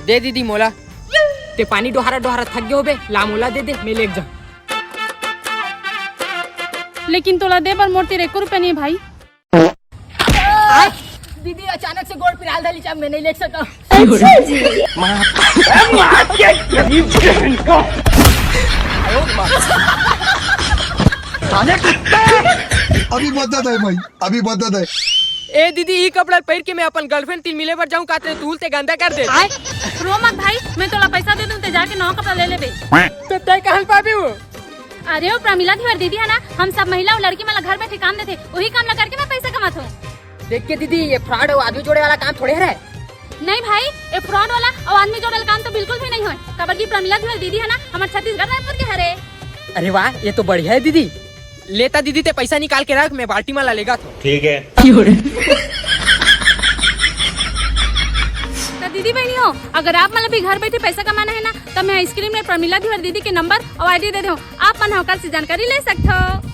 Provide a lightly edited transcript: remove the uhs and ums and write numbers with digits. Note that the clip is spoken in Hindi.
दे दीदी मोला। ते पानी डोहारा डोहारा थक गयो बे, ला मोला दे दे, मैं ले जा। लेकिन तोला दे पर मोर तेरे 1 रुपया नहीं है भाई। दीदी अचानक से गोड़ पिराल डाली, चाहे मैं नहीं ले सका। अच्छा जी। अभी बदत है भाई, अभी बदत है। ए दीदी ई कपड़ा पहन के मैं अपन गर्लफ्रेंड तीन मिले पर जाऊं काते तूल ते गंदा कर दे। रो मत भाई, मैं तोला पैसा दे दूं ते जाके नौ कपड़ा ले ले बे। तो तय कहल पाबे वो। अरे वो प्रमिला धीवर दीदी है ना, हम सब महिला और लड़की मला घर बैठे काम देते, वही काम लगा करके मैं पैसा कमाता हूँ। देख के दीदी ये फ्रॉड और आदमी जोड़े वाला काम थोड़े है। नहीं भाई, ये फ्रॉड वाला और आदमी जोड़े वाला काम तो बिल्कुल भी नहीं है। कबर की प्रमिला धीवर दीदी है ना, हमारे छत्तीसगढ़ रायपुर के हरे। अरे वाह, ये तो बढ़िया है दीदी। लेता दीदी ते पैसा निकाल के रख, मैं बाल्टी में ला लेगा। तो ठीक है। तो दीदी बहनी हो, अगर आप मतलब भी घर बैठे पैसा कमाना है ना, तो मैं स्क्रीन में प्रमिला धीवर दीदी के नंबर और ID दे दूँ, आप मन होकर से जानकारी ले सकते हो।